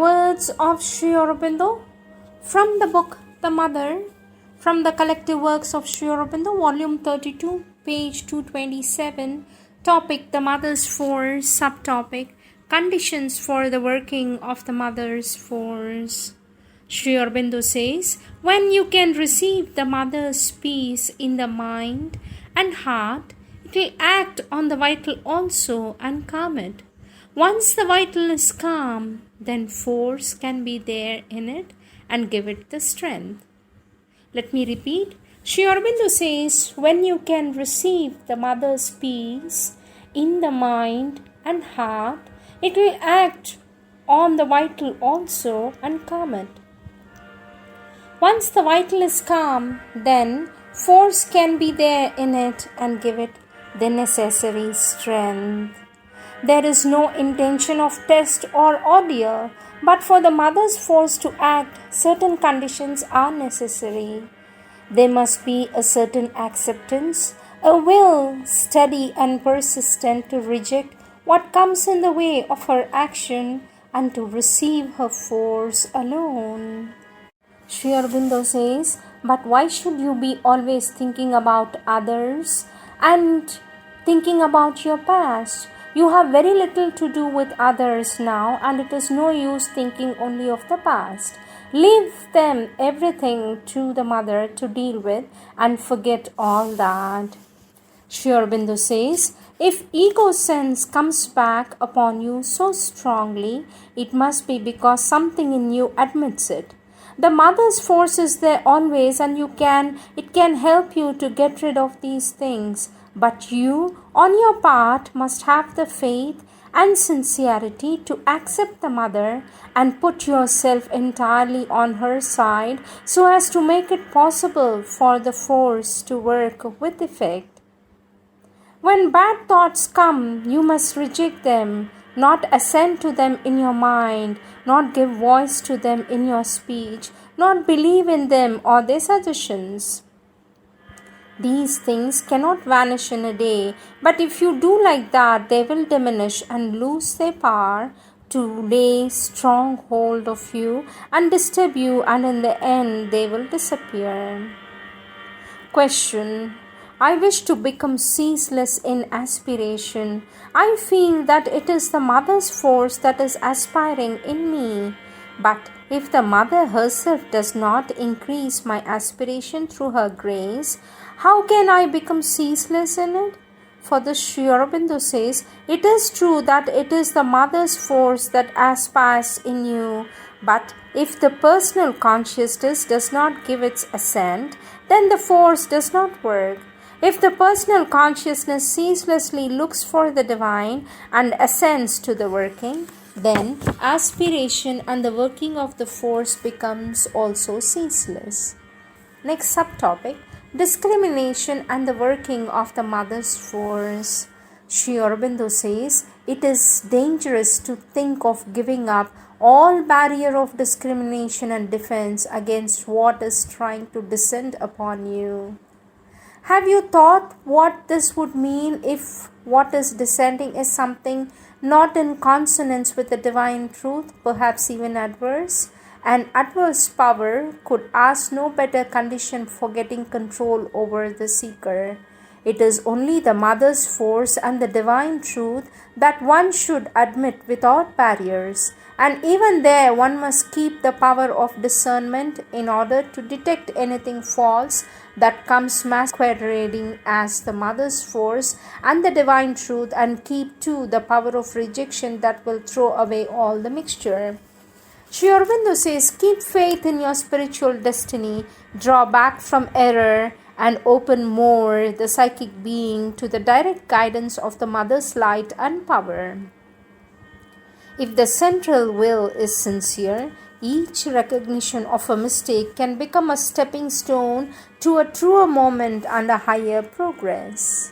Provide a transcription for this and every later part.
Words of Sri Aurobindo from the book The Mother, from the collective works of Sri Aurobindo, volume 32, page 227, topic The Mother's Force, subtopic Conditions for the working of the Mother's Force. Sri Aurobindo says, when you can receive the Mother's peace in the mind and heart, it will act on the vital also and calm it. Once the vital is calm, then force can be there in it and give it the strength. Let me repeat. Sri Aurobindo says, when you can receive the Mother's peace in the mind and heart, it will act on the vital also and calm it. Once the vital is calm, then force can be there in it and give it the necessary strength. There is no intention of test or ordeal, but for the mother's force to act, certain conditions are necessary. There must be a certain acceptance, a will steady and persistent to reject what comes in the way of her action and to receive her force alone. Sri Aurobindo says, but why should you be always thinking about others and thinking about your past? You have very little to do with others now, and it is no use thinking only of the past. Leave them everything to the mother to deal with and forget all that. Sri Aurobindo says, if ego sense comes back upon you so strongly, it must be because something in you admits it. The mother's force is there always, and it can help you to get rid of these things. But you, on your part, must have the faith and sincerity to accept the mother and put yourself entirely on her side so as to make it possible for the force to work with effect. When bad thoughts come, you must reject them, not assent to them in your mind, not give voice to them in your speech, not believe in them or their suggestions. These things cannot vanish in a day, but if you do like that, they will diminish and lose their power to lay strong hold of you and disturb you, and in the end they will disappear. Question. I wish to become ceaseless in aspiration. I feel that it is the mother's force that is aspiring in me. But if the mother herself does not increase my aspiration through her grace, how can I become ceaseless in it? For the Sri Aurobindo says, it is true that it is the mother's force that aspires in you, but if the personal consciousness does not give its assent, then the force does not work. If the personal consciousness ceaselessly looks for the divine and assents to the working, then aspiration and the working of the force becomes also ceaseless. Next subtopic, discrimination and the working of the mother's force. Sri Aurobindo says, it is dangerous to think of giving up all barrier of discrimination and defense against what is trying to descend upon you. Have you thought what this would mean if what is descending is something not in consonance with the divine truth, perhaps even adverse? An adverse power could ask no better condition for getting control over the seeker. It is only the mother's force and the divine truth that one should admit without barriers, and even there one must keep the power of discernment in order to detect anything false that comes masquerading as the mother's force and the divine truth, and keep too the power of rejection that will throw away all the mixture. Sri Aurobindo says, keep faith in your spiritual destiny, draw back from error, and open more the psychic being to the direct guidance of the mother's light and power. If the central will is sincere, each recognition of a mistake can become a stepping stone to a truer moment and a higher progress.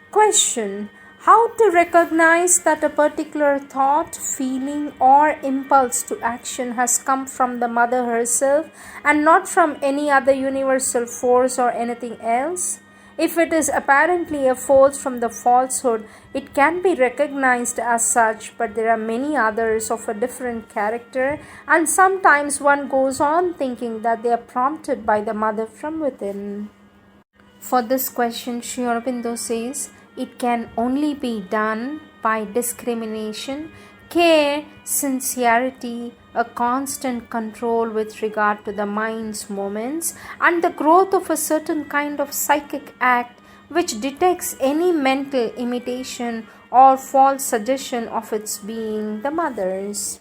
Question. How to recognize that a particular thought, feeling, or impulse to action has come from the mother herself and not from any other universal force or anything else? If it is apparently a false from the falsehood, it can be recognized as such, but there are many others of a different character, and sometimes one goes on thinking that they are prompted by the mother from within. For this question, Sri Aurobindo says, it can only be done by discrimination, care, sincerity, a constant control with regard to the mind's movements, and the growth of a certain kind of psychic act which detects any mental imitation or false suggestion of its being the mother's.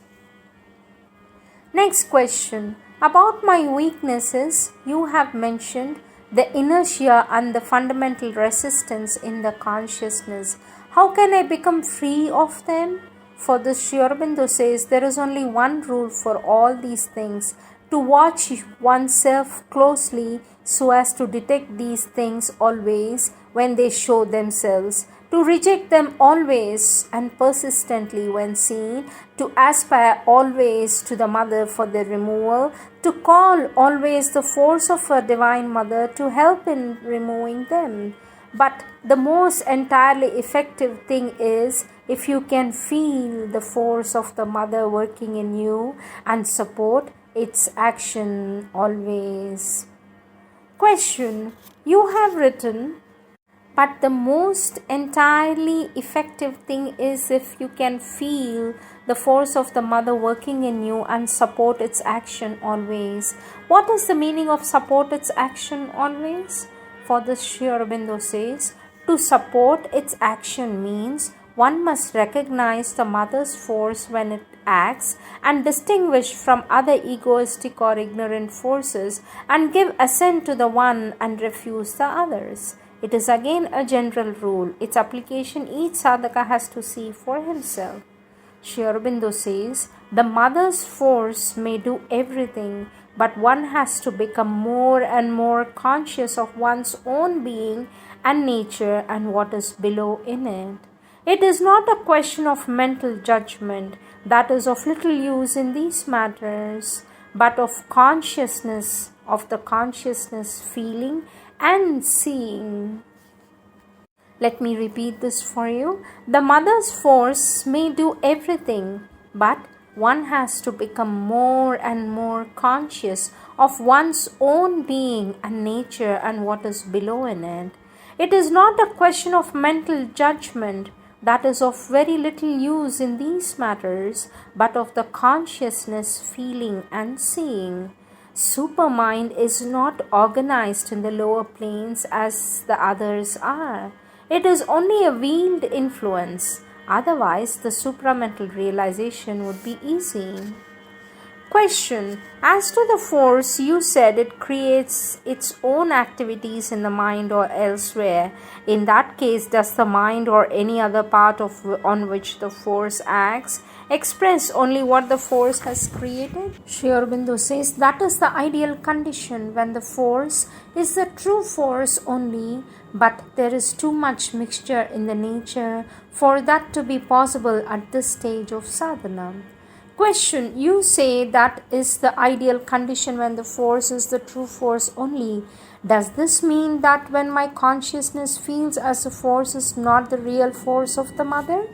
Next question. About my weaknesses, you have mentioned the inertia and the fundamental resistance in the consciousness. How can I become free of them? For this, Sri Aurobindo says there is only one rule for all these things: to watch oneself closely so as to detect these things always when they show themselves, to reject them always and persistently when seen, to aspire always to the mother for their removal, to call always the force of a divine mother to help in removing them. But the most entirely effective thing is if you can feel the force of the mother working in you and support its action always. Question. You have written, but the most entirely effective thing is if you can feel the force of the mother working in you and support its action always. What is the meaning of support its action always? For this, Sri Aurobindo says, to support its action means one must recognize the mother's force when it acts and distinguish from other egoistic or ignorant forces and give assent to the one and refuse the others. It is again a general rule. Its application each sadhaka has to see for himself. Sri Aurobindo says, the mother's force may do everything, but one has to become more and more conscious of one's own being and nature and what is below in it. It is not a question of mental judgment, that is of little use in these matters, but of consciousness, of the consciousness feeling and seeing. Let me repeat this for you. The mother's force may do everything, but one has to become more and more conscious of one's own being and nature and what is below in it. It is not a question of mental judgment, that is of very little use in these matters, but of the consciousness feeling and seeing. Supermind is not organized in the lower planes as the others are. It is only a veiled influence. Otherwise, the supramental realization would be easy. Question. As to the force, you said it creates its own activities in the mind or elsewhere. In that case, does the mind or any other part on which the force acts express only what the force has created? Sri Aurobindo says that is the ideal condition, when the force is the true force only, but there is too much mixture in the nature for that to be possible at this stage of sadhana. Question. You say that is the ideal condition when the force is the true force only. Does this mean that when my consciousness feels as the force is not the real force of the mother?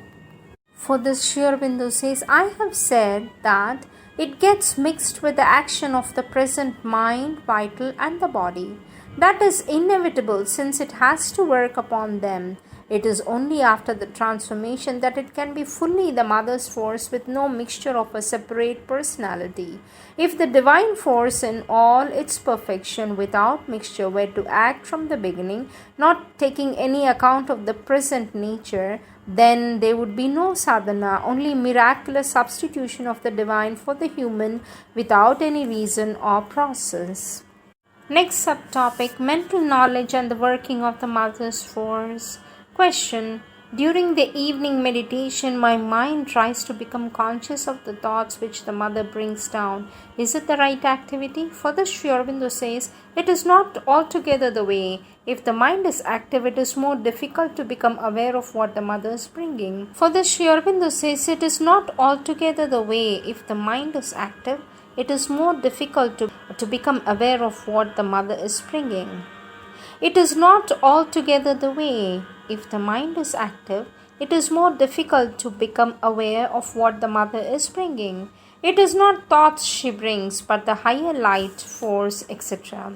For this, Sri Aurobindo says, I have said that it gets mixed with the action of the present mind, vital and the body. That is inevitable since it has to work upon them. It is only after the transformation that it can be fully the mother's force with no mixture of a separate personality. If the divine force in all its perfection without mixture were to act from the beginning, not taking any account of the present nature, then there would be no sadhana, only miraculous substitution of the divine for the human without any reason or process. Next subtopic, mental knowledge and the working of the mother's force. Question. During the evening meditation, my mind tries to become conscious of the thoughts which the mother brings down. Is it the right activity? For this, Sri Aurobindo says, it is not altogether the way. If the mind is active, it is more difficult to become aware of what the mother is bringing. For this, Sri Aurobindo says, it is not altogether the way. If the mind is active, it is more difficult to become aware of what the mother is bringing. It is not altogether the way. If the mind is active, it is more difficult to become aware of what the mother is bringing. It is not thoughts she brings, but the higher light, force, etc.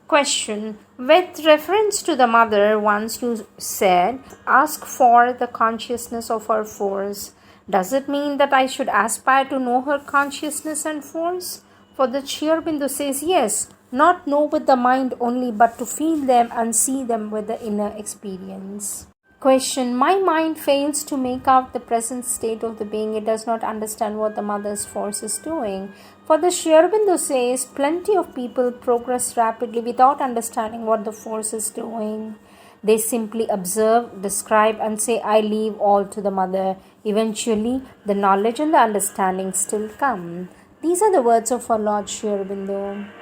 Question. With reference to the mother, once you said, ask for the consciousness of her force. Does it mean that I should aspire to know her consciousness and force? For the Sri Aurobindo says yes, not know with the mind only, but to feel them and see them with the inner experience. Question. My mind fails to make out the present state of the being. It does not understand what the mother's force is doing. For the Sri Aurobindo says, plenty of people progress rapidly without understanding what the force is doing. They simply observe, describe, and say, I leave all to the mother. Eventually, the knowledge and the understanding still come. These are the words of our Lord Sri Aurobindo.